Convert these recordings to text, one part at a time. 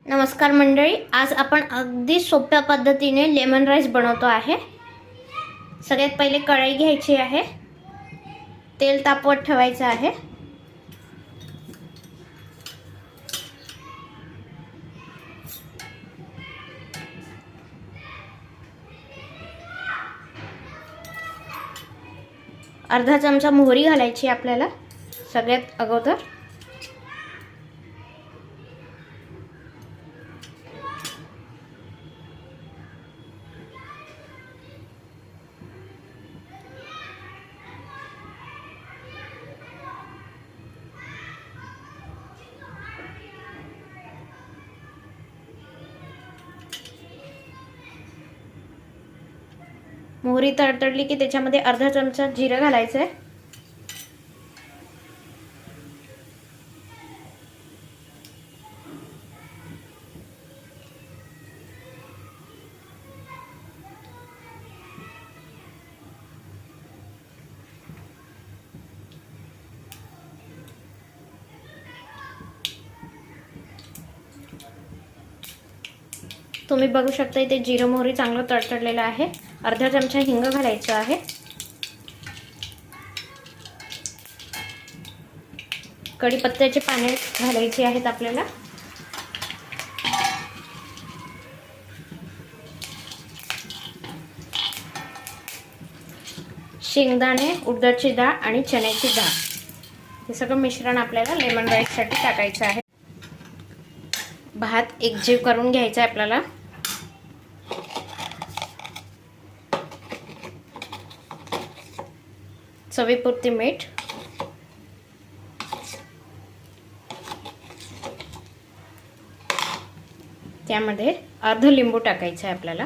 नमस्कार मंडळी, आज आपण अगदी सोप्या पद्धतीने लेमन राईस बनवतो आहे। सगळ्यात पहिले कढई घ्यायची आहे, तेल तापवत ठेवायचं आहे। अर्धा चमचा मोहरी घालायची आपल्याला सगळ्यात अगोदर। मोहरी तडतडली की त्याच्यामध्ये अर्धा चमचा जिरं घालायचं आहे। तुम्ही बघू शकता इथे जिरं मोहरी चांगलं तडतडलेलं आहे। अर्धा चमचा हिंग घालायचं आहे। कढीपत्त्याचे पाने घालायचे आहेत आपल्याला। शेंगदाणे, उडदाची डाळ आणि चण्याची डाळ हे सगळं मिश्रण आपल्याला लेमन राईससाठी टाकायचं आहे। भात एकजीव करून घ्यायचा आहे आपल्याला। चवीपुरती मीठ, त्यामध्ये अर्ध लिंबू टाकायचं आहे आपल्याला।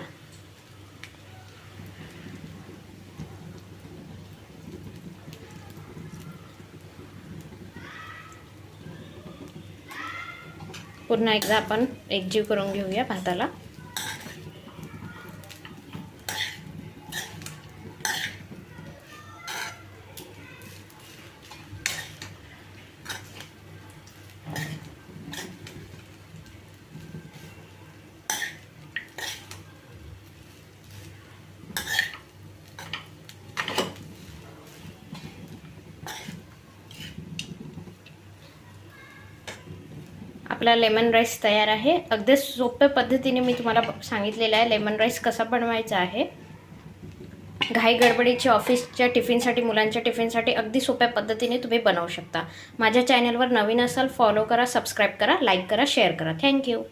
पुन्हा एकदा आपण एकजीव करून घेऊया भाताला। आपला लेमन राईस तयार आहे। अगदी सोप्या पद्धतीने मी तुम्हाला सांगितलेलं आहे लेमन राईस कसा बनवायचा आहे। घाई गडबडीच्या ऑफिसच्या टिफिनसाठी, मुलांच्या टिफिनसाठी अगदी सोप्या पद्धतीने तुम्ही बनवू शकता। माझ्या चॅनलवर नवीन असाल फॉलो करा, सबस्क्राईब करा, लाईक करा, शेअर करा। थँक्यू।